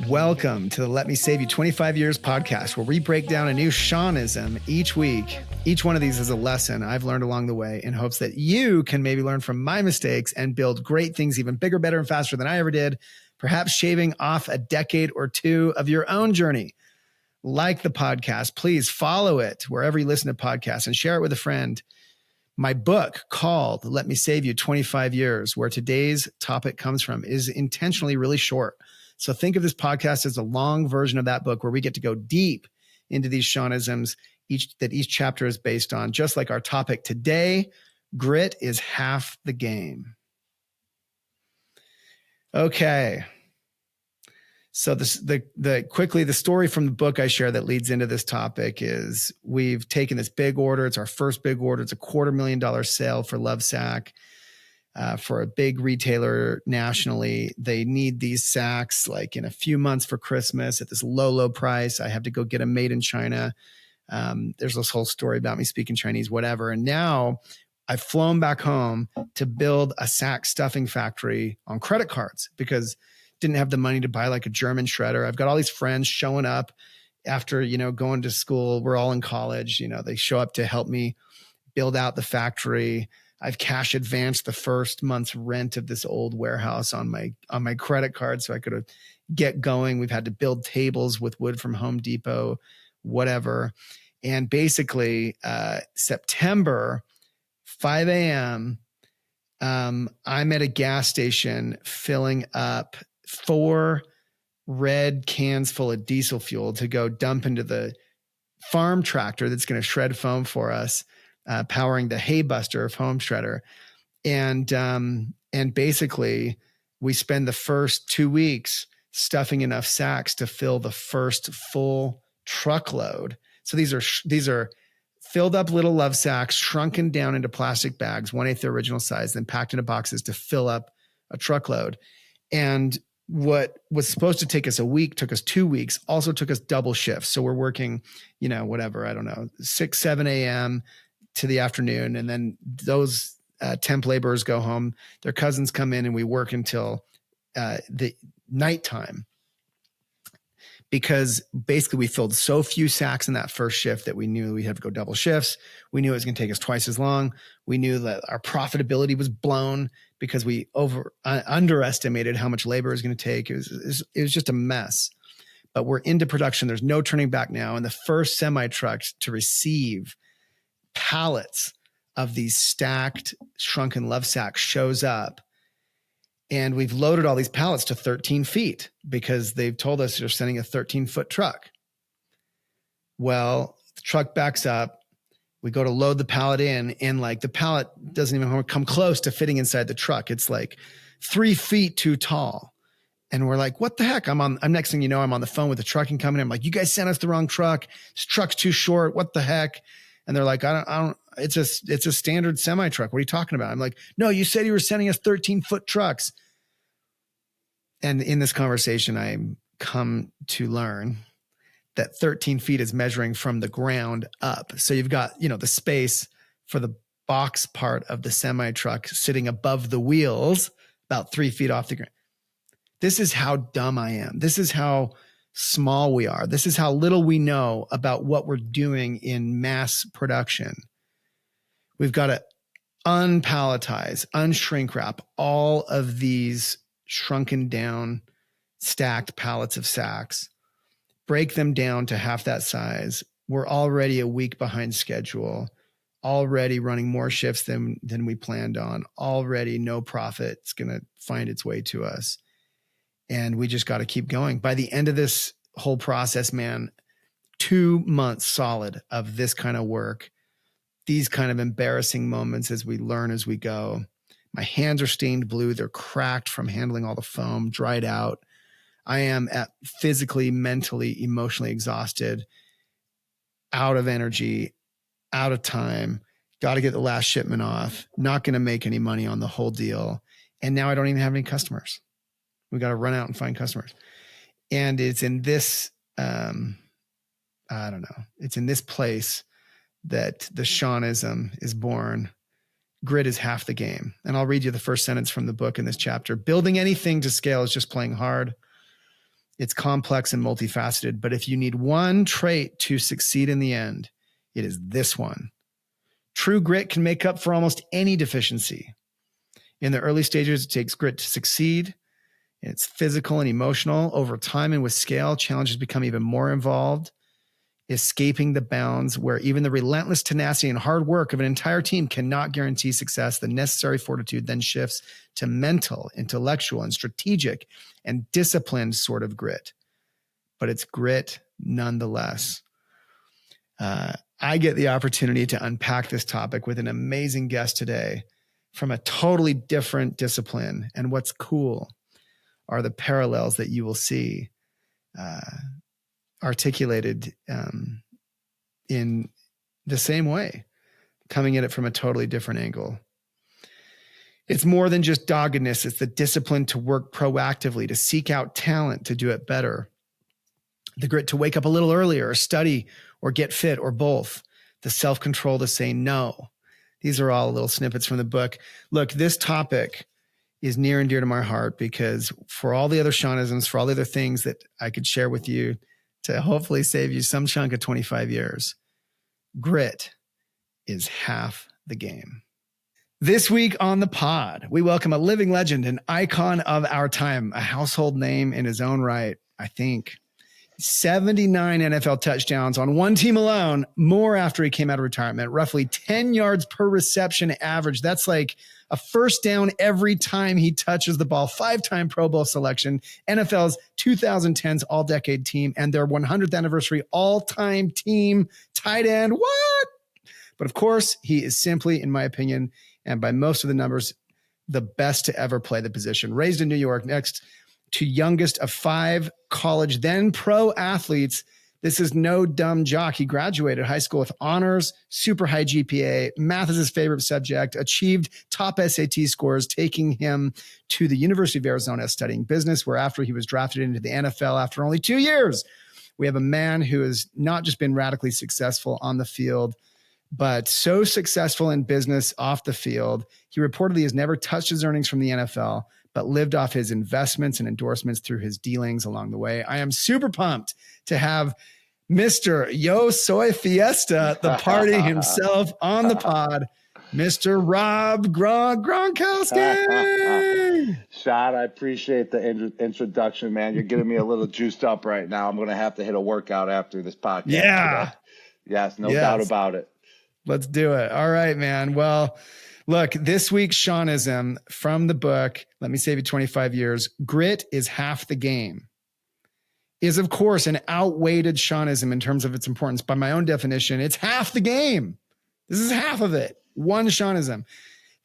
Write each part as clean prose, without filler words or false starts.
Welcome to the Let Me Save You 25 Years podcast, where we break down a new Shawnism each week. Each one of these is a lesson I've learned along the way in hopes that you can maybe learn from my mistakes and build great things even bigger, better, and faster than I ever did, perhaps shaving off a decade or two of your own journey. Like the podcast, please follow it wherever you listen to podcasts and share it with a friend. My book called Let Me Save You 25 Years, where today's topic comes from, is intentionally really short. So think of this podcast as a long version of that book where we get to go deep into these Shawnisms that each chapter is based on. Just like our topic today, grit is half the game. Okay. So the story from the book I share that leads into this topic is we've taken this big order. It's our first big order. It's a $250,000 sale for Lovesac. For a big retailer nationally. They need these sacks like in a few months for Christmas at this low price. I have to go get them made in China. There's this whole story about me speaking Chinese, whatever. And now I've flown back home to build a sack stuffing factory on credit cards because didn't have the money to buy like a German shredder. I've got all these friends showing up after, going to school. We're all in college. They show up to help me build out the factory. I've cash advanced the first month's rent of this old warehouse on my credit card so I could get going. We've had to build tables with wood from Home Depot, whatever. And basically, September, 5 a.m., I'm at a gas station filling up 4 red cans full of diesel fuel to go dump into the farm tractor that's going to shred foam for us. Powering the hay buster of Home Shredder. And basically we spend the first 2 weeks stuffing enough sacks to fill the first full truckload. So these are filled up little love sacks, shrunken down into plastic bags, 1/8 the original size, then packed into boxes to fill up a truckload. And what was supposed to take us a week took us 2 weeks, also took us double shifts. So we're working, 6, 7 a.m., to the afternoon. And then those temp laborers go home, their cousins come in and we work until the nighttime because basically we filled so few sacks in that first shift that we knew we'd have to go double shifts. We knew it was going to take us twice as long. We knew that our profitability was blown because we underestimated how much labor it was going to take. It was just a mess, but we're into production. There's no turning back now. And the first semi trucks to receive pallets of these stacked shrunken love sacks shows up, and we've loaded all these pallets to 13 feet because they've told us they're sending a 13-foot truck. Well, the truck backs up. We go to load the pallet in, and like the pallet doesn't even come close to fitting inside the truck. It's like 3 feet too tall. And we're like, what the heck? I'm next thing you know, I'm on the phone with the trucking company. I'm like, you guys sent us the wrong truck. This truck's too short. What the heck? And they're like, I don't, it's a standard semi truck. What are you talking about? I'm like, no, you said you were sending us 13-foot trucks. And in this conversation, I come to learn that 13 feet is measuring from the ground up. So you've got, the space for the box part of the semi truck sitting above the wheels, about 3 feet off the ground. This is how dumb I am. This is how small we are. This is how little we know about what we're doing in mass production. We've got to unpalletize, unshrink wrap all of these shrunken down, stacked pallets of sacks, break them down to half that size. We're already a week behind schedule, already running more shifts than we planned on, already no profit. It's going to find its way to us. And we just got to keep going. By the end of this whole process, man, 2 months solid of this kind of work, these kind of embarrassing moments as we learn as we go. My hands are stained blue. They're cracked from handling all the foam, dried out. I am physically, mentally, emotionally exhausted, out of energy, out of time, got to get the last shipment off, not going to make any money on the whole deal. And now I don't even have any customers. We got to run out and find customers. And it's in this, it's in this place that the Shawnism is born. grit is half the game. And I'll read you the first sentence from the book in this chapter. Building anything to scale is just playing hard. It's complex and multifaceted, but if you need one trait to succeed in the end, it is this one. True grit can make up for almost any deficiency. In the early stages, it takes grit to succeed. It's physical and emotional. Over time and with scale, challenges become even more involved, escaping the bounds where even the relentless tenacity and hard work of an entire team cannot guarantee success. The necessary fortitude then shifts to mental, intellectual, and strategic and disciplined sort of grit. But it's grit nonetheless. I get the opportunity to unpack this topic with an amazing guest today from a totally different discipline. And what's cool are the parallels that you will see articulated in the same way, coming at it from a totally different angle. It's more than just doggedness. It's the discipline to work proactively, to seek out talent, to do it better. The grit to wake up a little earlier, or study, or get fit, or both. The self-control to say no. These are all little snippets from the book. Look, this topic is near and dear to my heart because for all the other Shawnisms, for all the other things that I could share with you to hopefully save you some chunk of 25 years, grit is half the game. This week on the pod, we welcome a living legend, an icon of our time, a household name in his own right, I think. 79 NFL touchdowns on one team alone, more after he came out of retirement, roughly 10 yards per reception average. That's like a first down every time he touches the ball. 5-time Pro Bowl selection, NFL's 2010s All-Decade Team, and their 100th anniversary all-time team tight end. What? But of course, he is simply, in my opinion, and by most of the numbers, the best to ever play the position. Raised in New York, next to youngest of 5 college, then pro athletes. This is no dumb jock. He graduated high school with honors, super high GPA, math is his favorite subject, achieved top SAT scores, taking him to the University of Arizona studying business, where after he was drafted into the NFL after only 2 years. We have a man who has not just been radically successful on the field, but so successful in business off the field. He reportedly has never touched his earnings from the NFL, but lived off his investments and endorsements through his dealings along the way. I am super pumped to have Mr. Yo Soy Fiesta, the party himself, on the pod, Mr. Rob Gronkowski. Shad, I appreciate the introduction, man. You're getting me a little juiced up right now. I'm going to have to hit a workout after this podcast. Yeah. Today. Yes, no doubt about it. Let's do it. All right, man. Well, look, this week's Shawnism from the book, Let Me Save You 25 Years, Grit is Half the Game, is, of course, an outweighted Shawnism in terms of its importance. By my own definition, it's half the game. This is half of it. One Shawnism.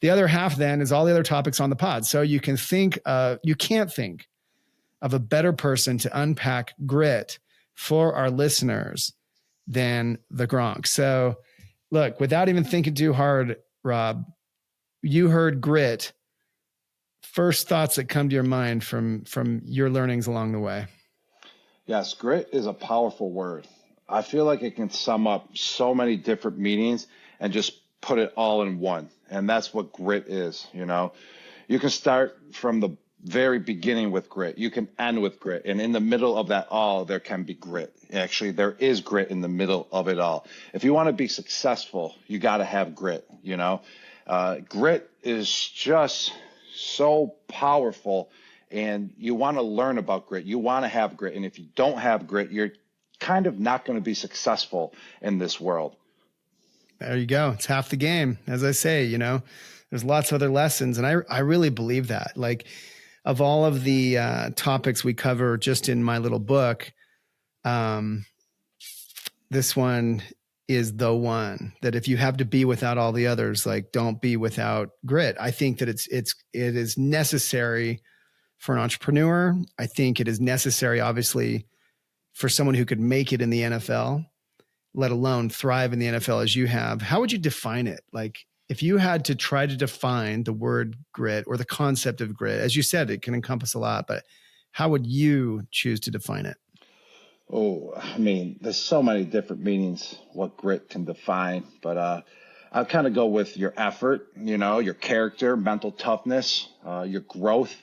The other half, then, is all the other topics on the pod. So you can't think of a better person to unpack grit for our listeners than the Gronk. So, look, without even thinking too hard, Rob, you heard grit. First thoughts that come to your mind from your learnings along the way. Yes, grit is a powerful word. I feel like it can sum up so many different meanings and just put it all in one. And that's what grit is, you know. You can start from the very beginning with grit. You can end with grit. And in the middle of that all, there can be grit. Actually, there is grit in the middle of it all. If you want to be successful, you got to have grit, you know. Grit is just so powerful, and you want to learn about grit. You want to have grit. And if you don't have grit, you're kind of not going to be successful in this world. There you go. It's half the game. As I say, you know, there's lots of other lessons. And I really believe that. Like, of all of the topics we cover just in my little book, this one is the one that if you have to be without all the others, like, don't be without grit. I think that it is necessary for an entrepreneur. I think it is necessary, obviously, for someone who could make it in the NFL, let alone thrive in the NFL as you have. How would you define it? Like, if you had to try to define the word grit or the concept of grit, as you said, it can encompass a lot, but how would you choose to define it? Oh, I mean, there's so many different meanings what grit can define, but I kind of go with your effort, your character, mental toughness, your growth,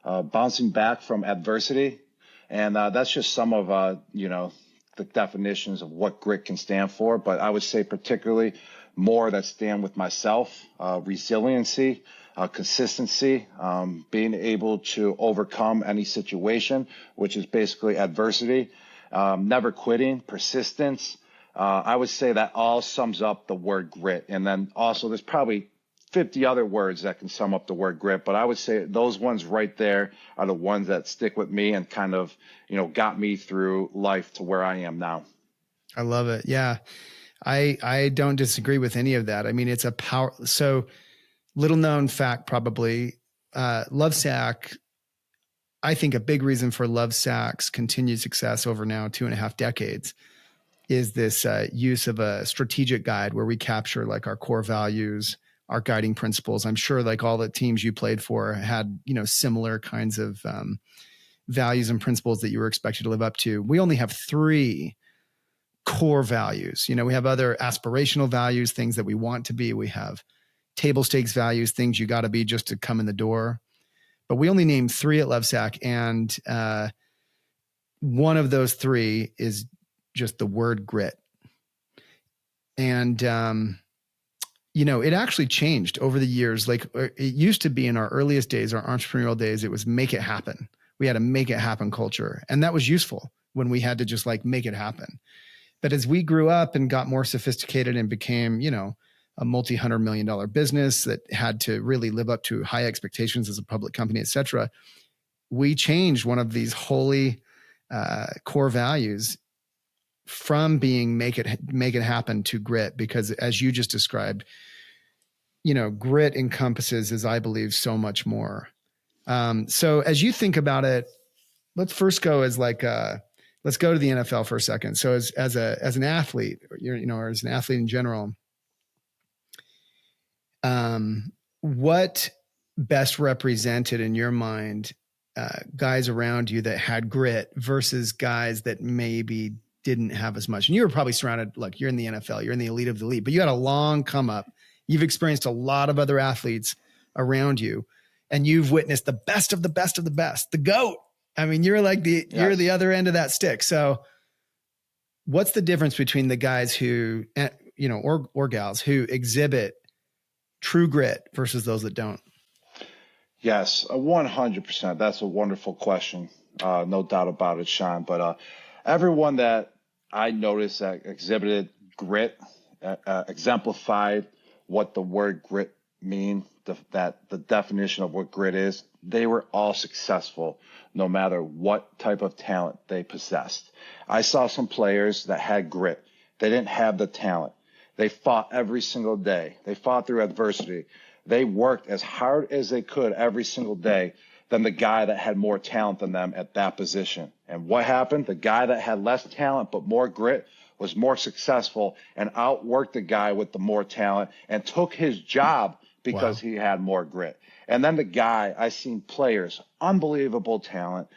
bouncing back from adversity. And that's just some of, the definitions of what grit can stand for. But I would say particularly more that stand with myself, resiliency, consistency, being able to overcome any situation, which is basically adversity, never quitting, persistence. I would say that all sums up the word grit. And then also there's probably 50 other words that can sum up the word grit, but I would say those ones right there are the ones that stick with me and kind of, got me through life to where I am now. I love it. Yeah. I don't disagree with any of that. I mean, it's a power. So little known fact, probably, Lovesac, I think a big reason for Lovesac's continued success over now 2.5 decades is this use of a strategic guide where we capture like our core values, our guiding principles. I'm sure like all the teams you played for had, similar kinds of values and principles that you were expected to live up to. We only have 3 core values. We have other aspirational values, things that we want to be. We have table stakes values, things you got to be just to come in the door. But we only named 3 at Lovesac. And one of those 3 is just the word grit. And, it actually changed over the years. Like it used to be in our earliest days, our entrepreneurial days, it was make it happen. We had a make it happen culture. And that was useful when we had to just like make it happen. But as we grew up and got more sophisticated and became, a multi-$100 million business that had to really live up to high expectations as a public company, et cetera, we changed one of these holy core values from being make it happen to grit, because as you just described, grit encompasses, as I believe, so much more. So as you think about it, let's first go as like let's go to the NFL for a second. So as an athlete, or as an athlete in general, what best represented in your mind guys around you that had grit versus guys that maybe didn't have as much? And you were probably surrounded, like you're in the NFL, you're in the elite of the elite, but you had a long come up. You've experienced a lot of other athletes around you, and you've witnessed the best of the best of the best, the GOAT. I mean, you're like you're the other end of that stick. So what's the difference between the guys who, or gals who exhibit true grit versus those that don't? Yes, 100%. That's a wonderful question. No doubt about it, Shawn. But everyone that I noticed that exhibited grit, exemplified what the word grit mean, the definition of what grit is, they were all successful no matter what type of talent they possessed. I saw some players that had grit. They didn't have the talent. They fought every single day. They fought through adversity. They worked as hard as they could every single day than the guy that had more talent than them at that position. And what happened? The guy that had less talent but more grit was more successful and outworked the guy with the more talent and took his job because he had more grit. And then the guy, I seen players, unbelievable talent,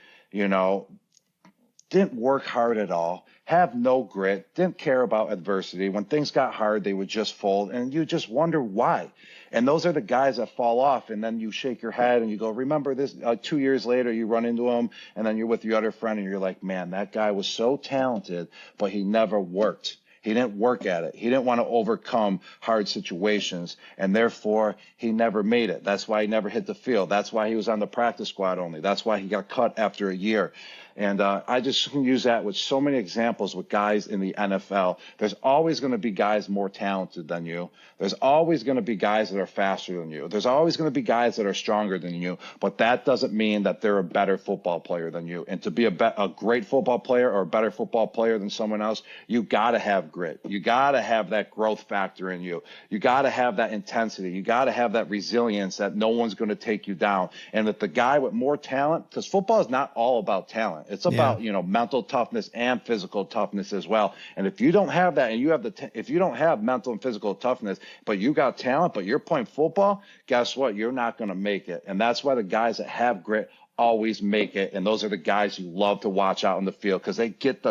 didn't work hard at all, have no grit, didn't care about adversity. When things got hard, they would just fold, and you just wonder why. And those are the guys that fall off, and then you shake your head and you go, remember this, 2 years later, you run into him, and then you're with your other friend, and you're like, man, that guy was so talented, but he never worked. He didn't work at it. He didn't want to overcome hard situations, and therefore he never made it. That's why he never hit the field. That's why he was on the practice squad only. That's why he got cut after a year. And I just can use that with so many examples with guys in the NFL. There's always going to be guys more talented than you. There's always going to be guys that are faster than you. There's always going to be guys that are stronger than you. But that doesn't mean that they're a better football player than you. And to be a great football player or a better football player than someone else, you got to have grit. You got to have that growth factor in you. You got to have that intensity. You got to have that resilience that no one's going to take you down. And that the guy with more talent, because football is not all about talent. It's about, mental toughness and physical toughness as well. And if you don't have that, and you have if you don't have mental and physical toughness, but you got talent, but you're playing football, guess what? You're not going to make it. And that's why the guys that have grit always make it, and those are the guys you love to watch out in the field because they get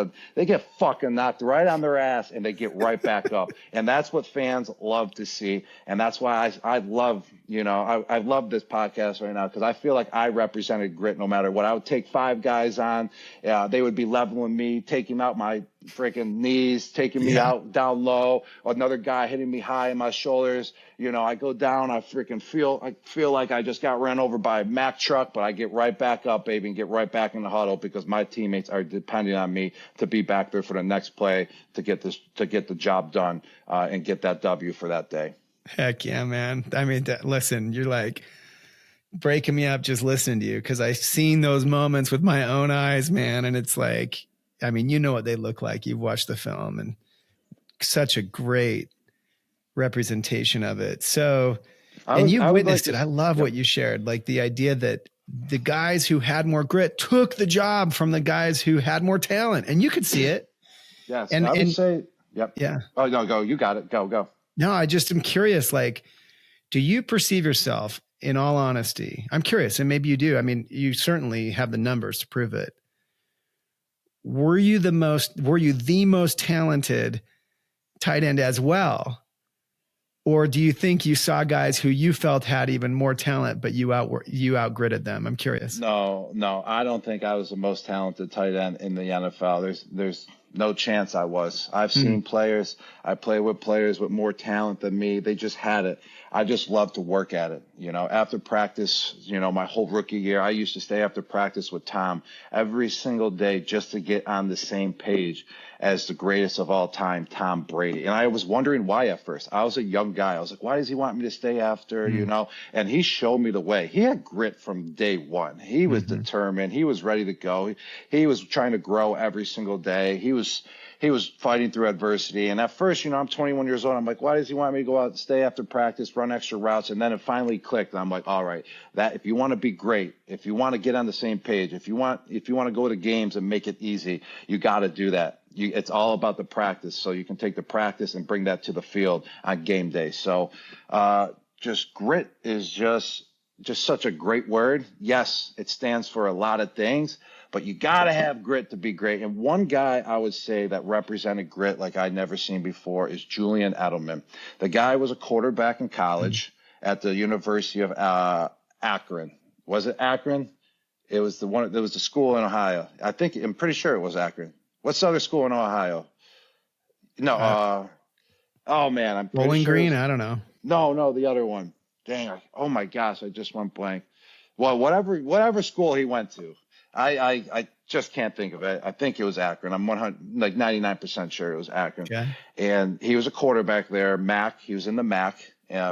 fucking knocked right on their ass and they get right back up, and that's what fans love to see, and that's why I love I love this podcast right now because I feel like I represented grit no matter what. I would take 5 guys on, they would be leveling me, taking out my freaking knees, taking me out down low, another guy hitting me high in my shoulders. I go down, I feel like I just got ran over by a Mack truck, but I get right back up, baby, and get right back in the huddle because my teammates are depending on me to be back there for the next play to get the job done and get that W for that day. Heck yeah, man. I mean, listen, you're like breaking me up just listening to you because I've seen those moments with my own eyes, man. And it's like, I mean, you know what they look like. You've watched the film and such a great representation of it. So, and you witnessed it. I love what you shared. Like the idea that the guys who had more grit took the job from the guys who had more talent, and you could see it. Yes. And I would say, yep. Yeah. Oh, no, go. You got it. Go. No, I just am curious. Like, do you perceive yourself, in all honesty? I'm curious, and maybe you do. I mean, you certainly have the numbers to prove it. Were you the most talented tight end as well? Or do you think you saw guys who you felt had even more talent, but you outgritted them? I'm curious. No, I don't think I was the most talented tight end in the NFL. There's no chance I was. I've seen players. I play with players with more talent than me. They just had it. I just love to work at it. After practice, my whole rookie year, I used to stay after practice with Tom every single day just to get on the same page as the greatest of all time, Tom Brady. And I was wondering why at first. I was a young guy. I was like, why does he want me to stay after, And he showed me the way. He had grit from day one. He was determined. He was ready to go. He was trying to grow every single day. He was fighting through adversity. And at first, I'm 21 years old. I'm like, why does he want me to go out and stay after practice, run extra routes? And then it finally clicked. And I'm like, all right, that if you want to be great, if you want to get on the same page, if you want to go to games and make it easy, you got to do that. It's all about the practice. So you can take the practice and bring that to the field on game day. So just grit is just such a great word. Yes, it stands for a lot of things, but you got to have grit to be great. And one guy I would say that represented grit like I'd never seen before is Julian Adelman. The guy was a quarterback in college at the University of Akron. Was it Akron? It was the school in Ohio. I'm pretty sure it was Akron. What's the other school in Ohio? No, oh man, I'm pretty Bowling sure Green. I don't know. No, the other one. Dang! Oh my gosh, I just went blank. Well, whatever school he went to, I just can't think of it. I think it was Akron. I'm 99% sure it was Akron. Okay. And he was a quarterback there. Mack. He was in the Mack,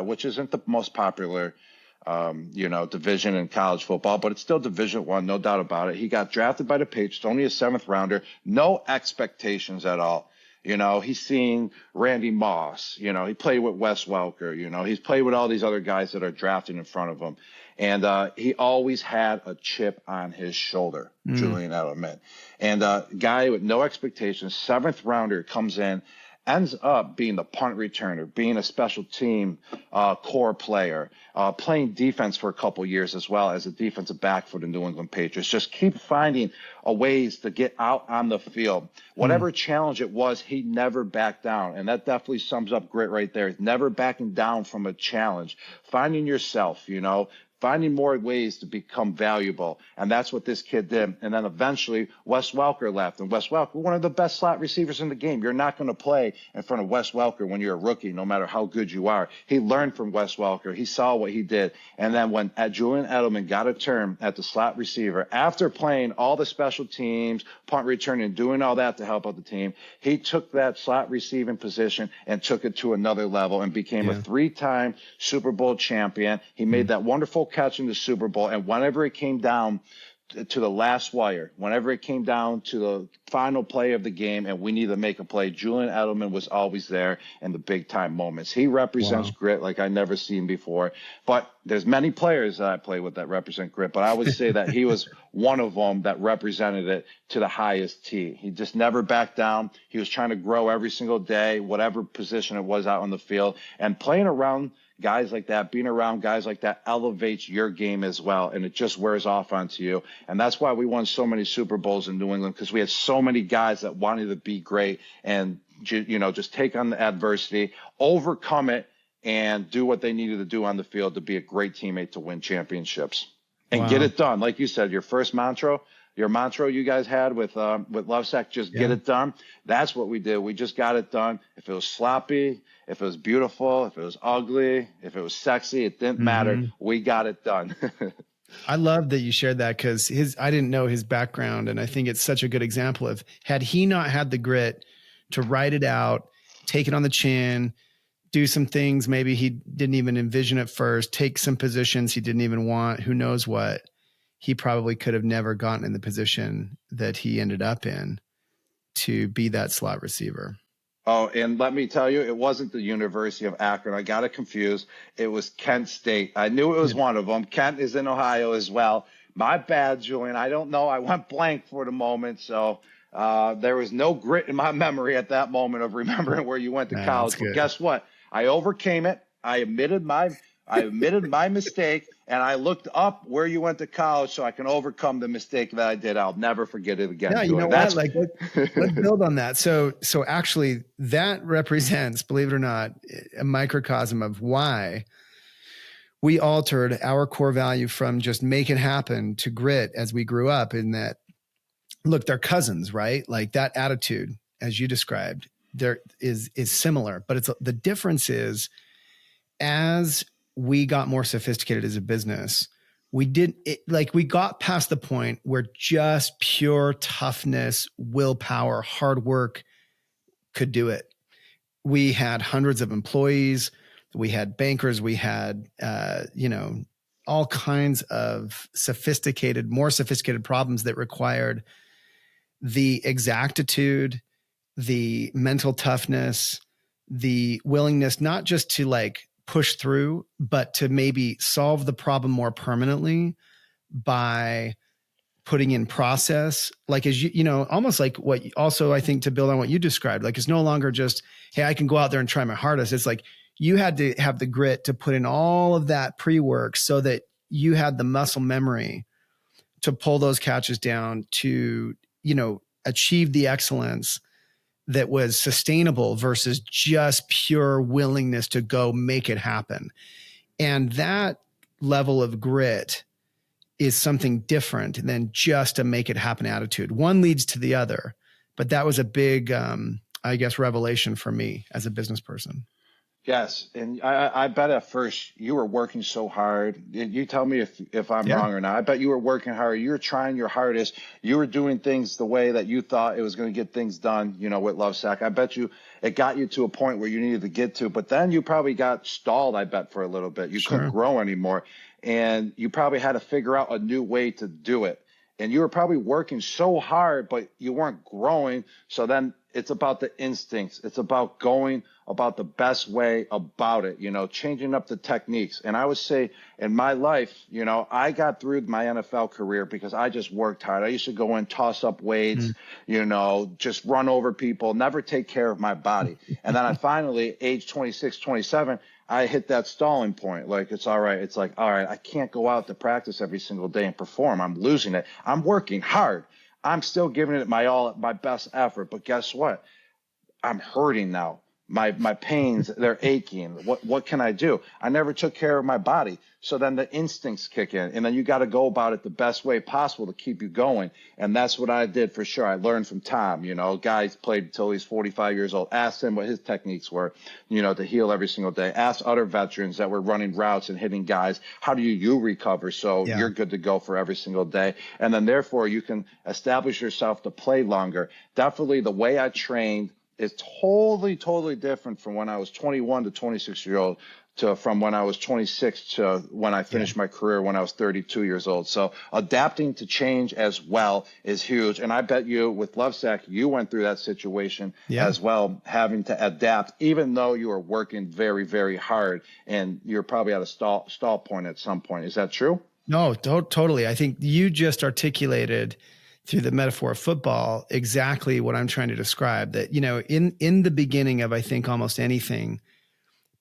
which isn't the most popular division in college football, but it's still Division I, no doubt about it. He got drafted by the Patriots, only a 7th rounder, no expectations at all. He's seen Randy Moss, he played with Wes Welker, he's played with all these other guys that are drafted in front of him. And he always had a chip on his shoulder, Julian Adelman. And guy with no expectations, 7th rounder comes in, ends up being the punt returner, being a special team core player, playing defense for a couple years as well as a defensive back for the New England Patriots. Just keep finding ways to get out on the field. Whatever challenge it was, he never backed down. And that definitely sums up grit right there. Never backing down from a challenge. Finding yourself, finding more ways to become valuable. And that's what this kid did. And then eventually Wes Welker left. And Wes Welker, one of the best slot receivers in the game. You're not going to play in front of Wes Welker when you're a rookie, no matter how good you are. He learned from Wes Welker. He saw what he did. And then when Julian Adelman got a turn at the slot receiver, after playing all the special teams, punt returning, and doing all that to help out the team, he took that slot receiving position and took it to another level and became a 3-time Super Bowl champion. He made that wonderful catch in the Super Bowl, and whenever it came down to the last wire, whenever it came down to the final play of the game and we need to make a play, Julian Adelman was always there in the big time moments. He represents grit like I never seen before. But there's many players that I play with that represent grit, but I would say that he was one of them that represented it to the highest T. He just never backed down. He was trying to grow every single day, whatever position it was out on the field, and playing around guys like that, being around guys like that elevates your game as well. And it just wears off onto you. And that's why we won so many Super Bowls in New England, because we had so many guys that wanted to be great and, just take on the adversity, overcome it, and do what they needed to do on the field to be a great teammate to win championships and get it done. Like you said, your mantra you guys had with Lovesac, just get it done. That's what we did. We just got it done. If it was sloppy, if it was beautiful, if it was ugly, if it was sexy, it didn't matter. We got it done. I love that you shared that, because I didn't know his background. And I think it's such a good example of, had he not had the grit to write it out, take it on the chin, do some things maybe he didn't even envision at first, take some positions he didn't even want, who knows what, he probably could have never gotten in the position that he ended up in to be that slot receiver. Oh, and let me tell you, it wasn't the University of Akron. I got it confused. It was Kent State. I knew it was one of them. Kent is in Ohio as well. My bad, Julian. I don't know. I went blank for the moment. So there was no grit in my memory at that moment of remembering where you went to college. But guess what? I overcame it. I admitted my mistake, and I looked up where you went to college so I can overcome the mistake that I did. I'll never forget it again. Yeah, you know what? Like, let's build on that. So actually, that represents, believe it or not, a microcosm of why we altered our core value from just make it happen to grit as we grew up. In that, look, they're cousins, right? Like, that attitude, as you described, there is similar, but the difference is, as we got more sophisticated as a business, we got past the point where just pure toughness, willpower, hard work could do it. We had hundreds of employees. We had bankers. We had, all kinds of more sophisticated problems that required the exactitude, the mental toughness, the willingness, not just to push through, but to maybe solve the problem more permanently by putting in process. Like, as almost like what also, I think, to build on what you described, like, it's no longer just, hey, I can go out there and try my hardest. It's like, you had to have the grit to put in all of that pre-work so that you had the muscle memory to pull those catches down, to, achieve the excellence that was sustainable versus just pure willingness to go make it happen. And that level of grit is something different than just a make it happen attitude. One leads to the other, but that was a big, revelation for me as a business person. Yes, and I bet at first you were working so hard. You tell me if I'm wrong or not. I bet you were working hard. You were trying your hardest. You were doing things the way that you thought it was going to get things done, with Lovesac. I bet you it got you to a point where you needed to get to, but then you probably got stalled, I bet, for a little bit. You couldn't grow anymore, and you probably had to figure out a new way to do it. And you were probably working so hard, but you weren't growing. So then it's about the instincts. It's about going about the best way about it, changing up the techniques. And I would say in my life, I got through my NFL career because I just worked hard. I used to go in, toss up weights, just run over people, never take care of my body. And then I finally, age 26, 27, I hit that stalling point. Like, it's all right. It's like, all right, I can't go out to practice every single day and perform. I'm losing it. I'm working hard. I'm still giving it my all, my best effort. But guess what? I'm hurting now. My pains, they're aching. What can I do? I never took care of my body. So then the instincts kick in, and then you got to go about it the best way possible to keep you going. And that's what I did for sure. I learned from Tom, guys played until he's 45 years old. Asked him what his techniques were, to heal every single day. Asked other veterans that were running routes and hitting guys, how do you recover so you're good to go for every single day? And then therefore you can establish yourself to play longer. Definitely the way I trained is totally different from when I was 21 to 26-year-old to from when I was 26 to when I finished my career when I was 32 years old. So adapting to change as well is huge. And I bet you with Lovesac, you went through that situation as well, having to adapt, even though you were working very, very hard and you're probably at a stall point at some point. Is that true? No, totally. I think you just articulated through the metaphor of football exactly what I'm trying to describe, that, in the beginning of, I think, almost anything,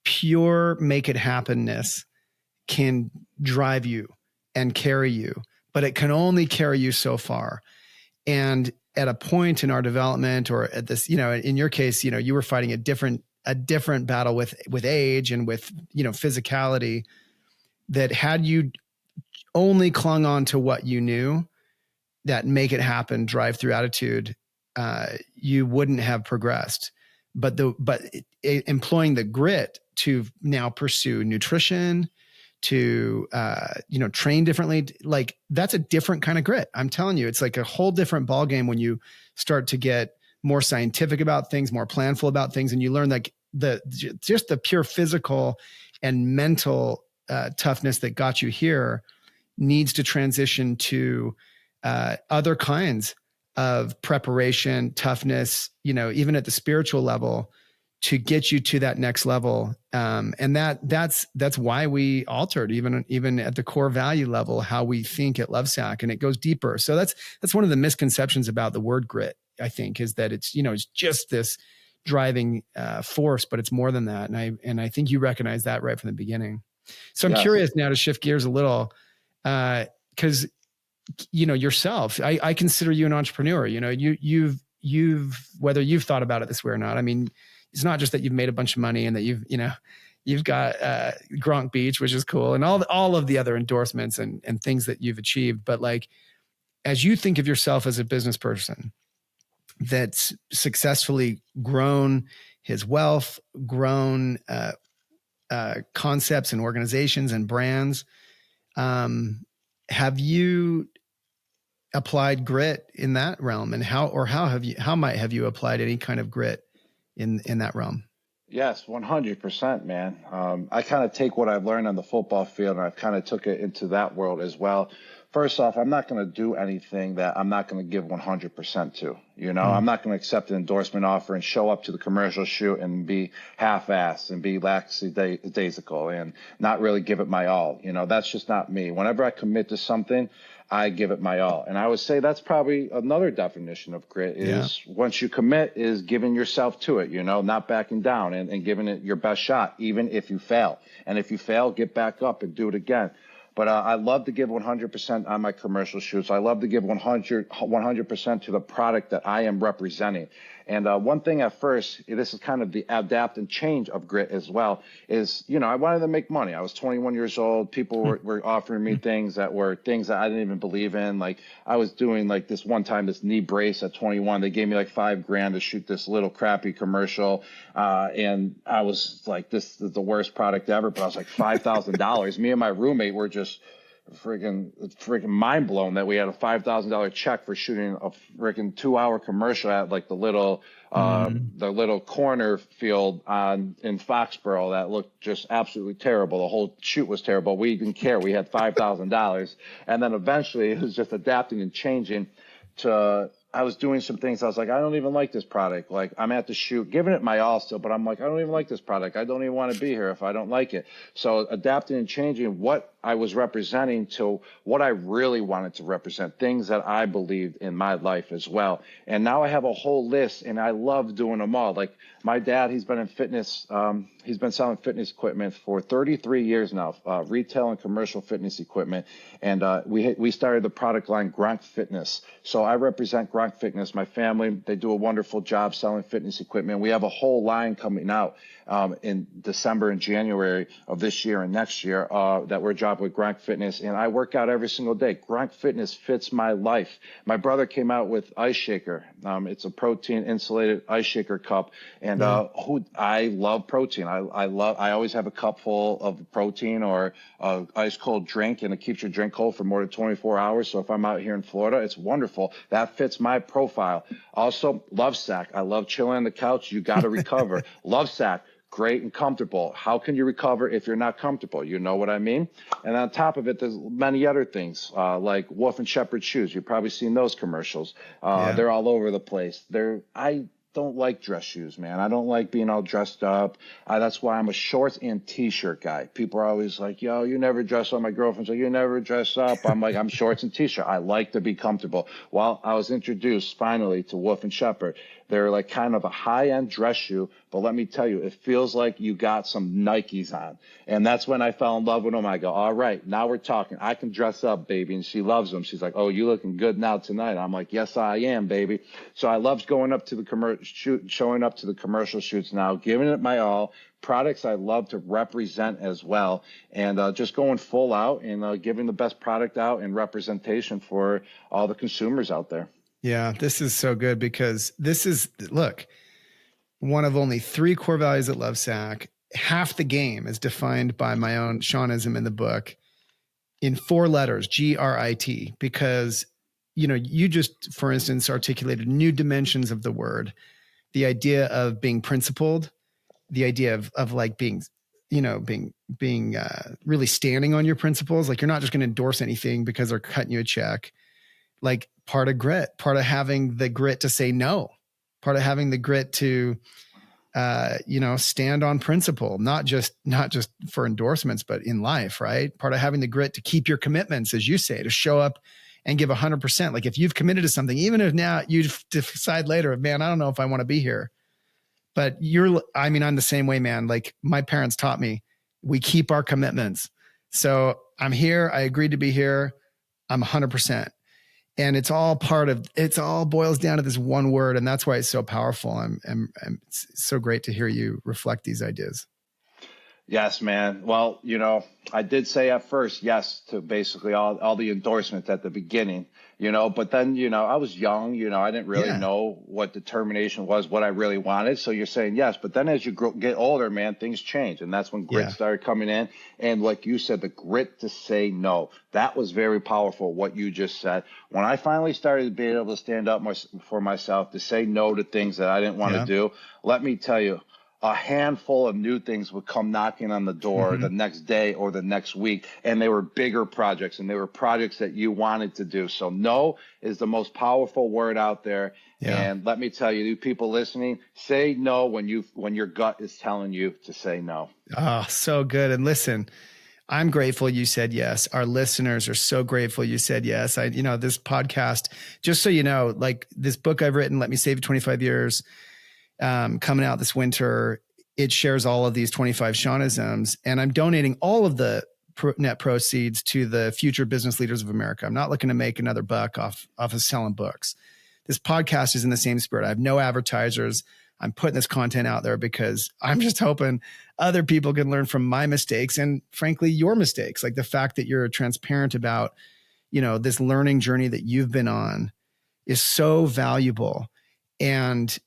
pure make it happenness can drive you and carry you, but it can only carry you so far. And at a point in our development, or at this, in your case, you were fighting a different battle with age and with, physicality, that had you only clung on to what you knew, that make it happen, drive through attitude, you wouldn't have progressed. But employing the grit to now pursue nutrition, to train differently, like that's a different kind of grit. I'm telling you, it's like a whole different ballgame when you start to get more scientific about things, more planful about things, and you learn like just the pure physical and mental toughness that got you here needs to transition to other kinds of preparation, toughness, even at the spiritual level, to get you to that next level. And that's why we altered even at the core value level, how we think at Lovesac, and it goes deeper. So that's one of the misconceptions about the word grit, I think, is that it's, it's just this driving force, but it's more than that. And I think you recognize that right from the beginning. So I'm curious now to shift gears a little, because yourself, I consider you an entrepreneur. You've whether you've thought about it this way or not. I mean, it's not just that you've made a bunch of money and that you've got Gronk Beach, which is cool, and all of the other endorsements and things that you've achieved. But like, as you think of yourself as a business person that's successfully grown his wealth, grown concepts and organizations and brands, have you applied grit in that realm? And how might have you applied any kind of grit in that realm? Yes, 100%, man. I kind of take what I've learned on the football field and I've kind of took it into that world as well. First off, I'm not going to do anything that I'm not going to give 100% to. I'm not going to accept an endorsement offer and show up to the commercial shoot and be half-assed and be lackadaisical and not really give it my all. That's just not me. Whenever I commit to something, I give it my all. And I would say that's probably another definition of grit is once you commit is giving yourself to it, not backing down and giving it your best shot, even if you fail. And if you fail, get back up and do it again. But I love to give 100% on my commercial shoots. I love to give 100% to the product that I am representing. And one thing at first, this is kind of the adapt and change of grit as well, is, I wanted to make money. I was 21 years old. People were offering me things that I didn't even believe in. Like I was doing like this one time, this knee brace at 21. They gave me like $5,000 to shoot this little crappy commercial. And I was like, this is the worst product ever. But I was like, $5,000. Me and my roommate were just freaking mind blown that we had a $5,000 check for shooting a freaking 2-hour commercial at like the little corner field in Foxborough that looked just absolutely terrible. The whole shoot was terrible. We didn't care. We had $5,000, and then eventually it was just adapting and changing to. I was doing some things. I was like, I don't even like this product. Like I'm at the shoot, giving it my all still, but I'm like, I don't even like this product. I don't even want to be here if I don't like it. So adapting and changing what I was representing to what I really wanted to represent, things that I believed in my life as well. And now I have a whole list and I love doing them all. Like my dad, he's been in fitness. He's been selling fitness equipment for 33 years now, retail and commercial fitness equipment. And we started the product line Gronk Fitness. So I represent Gronk Fitness. My family, they do a wonderful job selling fitness equipment. We have a whole line coming out in December and January of this year and next year that we're dropping with Gronk Fitness. And I work out every single day. Gronk Fitness fits my life. My brother came out with Ice Shaker. It's a protein insulated ice shaker cup. And I love protein. I always have a cup full of protein or ice cold drink, and it keeps your drink cold for more than 24 hours. So if I'm out here in Florida, it's wonderful. That fits my profile. Also, Lovesac. I love chilling on the couch. You got to recover. Lovesac. Great and comfortable. How can you recover if you're not comfortable? You know what I mean? And on top of it, there's many other things like Wolf and Shepherd shoes. You've probably seen those commercials. They're all over the place. I don't like dress shoes, man. I don't like being all dressed up. That's why I'm a shorts and t-shirt guy. People are always like, yo, you never dress up. My girlfriend's like, you never dress up. I'm like, I'm shorts and t-shirt. I like to be comfortable. Well, I was introduced finally to Wolf and Shepherd. They're like kind of a high-end dress shoe, but let me tell you, it feels like you got some Nikes on. And that's when I fell in love with them. I go, all right, now we're talking. I can dress up, baby. And she loves them. She's like, oh, you looking good now tonight. I'm like, yes, I am, baby. So I love going up to the showing up to the commercial shoots now, giving it my all. Products I love to represent as well, and just going full out and giving the best product out and representation for all the consumers out there. Yeah, this is so good because this is, look, one of only 3 core values at Lovesac. Half the game is defined by my own Shawnism in the book in 4 letters, GRIT, because, you know, you just, for instance, articulated new dimensions of the word, the idea of being principled, the idea of like being, you know, being really standing on your principles. Like, you're not just going to endorse anything because they're cutting you a check. Like, part of grit, part of having the grit to say no, part of having the grit to, you know, stand on principle, not just for endorsements, but in life, right? Part of having the grit to keep your commitments, as you say, to show up and give 100%. Like, if you've committed to something, even if now you decide later, man, I don't know if I want to be here, but I'm the same way, man. Like, my parents taught me, we keep our commitments. So I'm here. I agreed to be here. I'm 100%. And it all boils down to this one word. And that's why it's so powerful. It's so great to hear you reflect these ideas. Yes, man. Well, you know, I did say at first yes to basically all the endorsements at the beginning, you know, but then, you know, I was young, you know, I didn't really know what determination was, what I really wanted. So you're saying yes, but then as you get older, man, things change. And that's when grit started coming in. And like you said, the grit to say no, that was very powerful, what you just said. When I finally started being able to stand up for myself, to say no to things that I didn't want to do, let me tell you, a handful of new things would come knocking on the door the next day or the next week. And they were bigger projects, and they were projects that you wanted to do. So no is the most powerful word out there. Yeah. And let me tell you, you people listening, say no when your gut is telling you to say no. Oh, so good. And listen, I'm grateful you said yes. Our listeners are so grateful you said yes. This podcast, just so you know, like this book I've written, Let Me Save You 25 Years, coming out this winter, it shares all of these 25 Shawnisms, and I'm donating all of the net proceeds to the Future Business Leaders of America. I'm not looking to make another buck off of selling books. This podcast is in the same spirit. I have no advertisers. I'm putting this content out there because I'm just hoping other people can learn from my mistakes and, frankly, your mistakes. Like the fact that you're transparent about, you know, this learning journey that you've been on is so valuable. And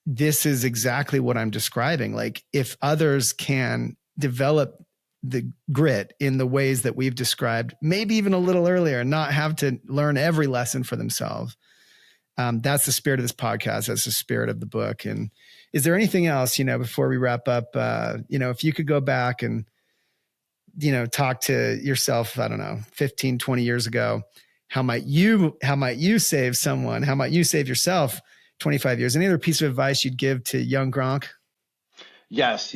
this is exactly what I'm describing. Like, if others can develop the grit in the ways that we've described, maybe even a little earlier, and not have to learn every lesson for themselves. That's the spirit of this podcast. That's the spirit of the book. And is there anything else, you know, before we wrap up, if you could go back and, you know, talk to yourself, I don't know, 15, 20 years ago, how might you save someone? How might you save yourself 25 years? Any other piece of advice you'd give to young Gronk? Yes.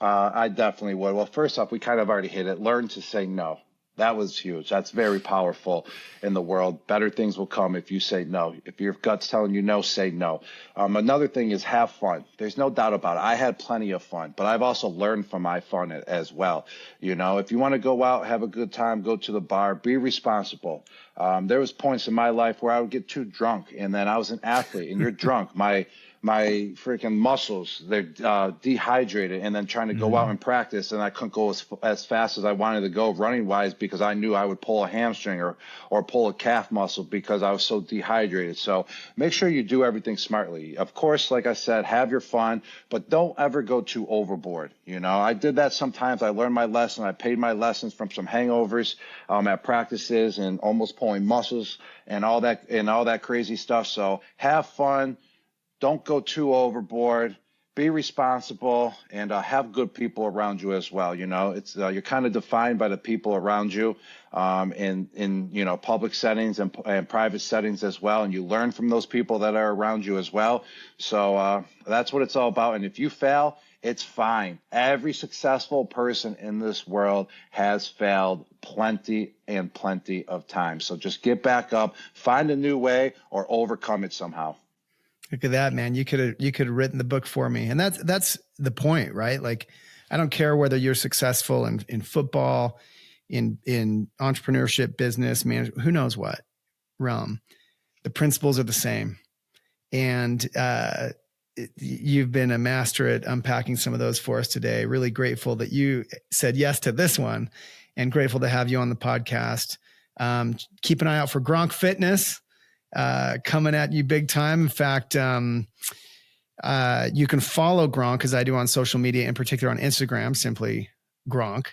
I definitely would. Well, first off, we kind of already hit it. Learn to say no. That was huge. That's very powerful in the world. Better things will come if you say no. If your gut's telling you no, say no. Another thing is have fun. There's no doubt about it. I had plenty of fun, but I've also learned from my fun as well. You know, if you want to go out, have a good time, go to the bar, be responsible. There was points in my life where I would get too drunk, and then I was an athlete, and you're drunk. My freaking muscles, they're dehydrated, and then trying to go out and practice, and I couldn't go as fast as I wanted to go running wise because I knew I would pull a hamstring or pull a calf muscle because I was so dehydrated. So make sure you do everything smartly. Of course, like I said, have your fun, but don't ever go too overboard. You know, I did that sometimes. I learned my lesson. I paid my lessons from some hangovers at practices and almost pulling muscles and all that crazy stuff. So have fun. Don't go too overboard. Be responsible, and have good people around you as well. You know, it's you're kind of defined by the people around you, in public settings and private settings as well. And you learn from those people that are around you as well. So that's what it's all about. And if you fail, it's fine. Every successful person in this world has failed plenty and plenty of times. So just get back up, find a new way, or overcome it somehow. Look at that, man. You could have written the book for me. And that's the point, right? Like, I don't care whether you're successful in football, in entrepreneurship, business, management, who knows what realm. The principles are the same. And you've been a master at unpacking some of those for us today. Really grateful that you said yes to this one, and grateful to have you on the podcast. Keep an eye out for Gronk Fitness coming at you big time. In fact, you can follow Gronk, as I do on social media, in particular on Instagram, simply Gronk,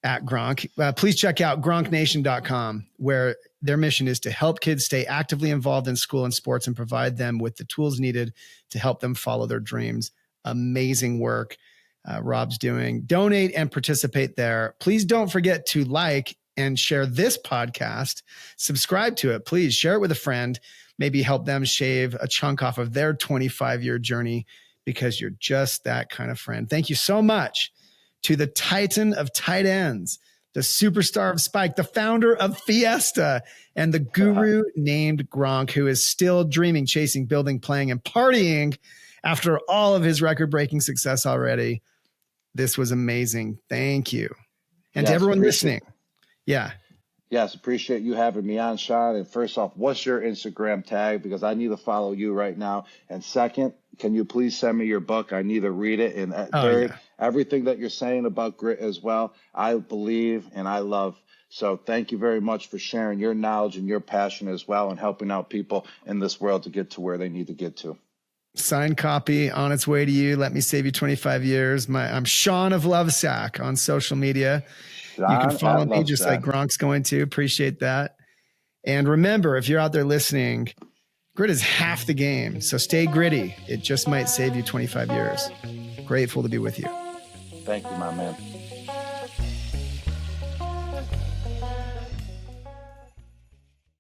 at Gronk. Please check out GronkNation.com, where their mission is to help kids stay actively involved in school and sports and provide them with the tools needed to help them follow their dreams. Amazing work Rob's doing. Donate and participate there. Please don't forget to like and share this podcast. Subscribe to it. Please share it with a friend. Maybe help them shave a chunk off of their 25-year journey, because you're just that kind of friend. Thank you so much to the Titan of tight ends, the superstar of Spike, the founder of Fiesta, and the guru named Gronk, who is still dreaming, chasing, building, playing, and partying after all of his record-breaking success already. This was amazing. Thank you. And to everyone listening. Yeah. Yes, appreciate you having me on, Shawn. And first off, what's your Instagram tag? Because I need to follow you right now. And second, can you please send me your book? I need to read it. And third, everything that you're saying about grit as well, I believe and I love. So thank you very much for sharing your knowledge and your passion as well, and helping out people in this world to get to where they need to get to. Signed copy on its way to you. Let me save you 25 years. I'm Shawn of Lovesac on social media. Shawn, you can follow me just like Gronk's going to. Appreciate that. And remember, if you're out there listening, grit is half the game. So stay gritty. It just might save you 25 years. Grateful to be with you. Thank you, my man.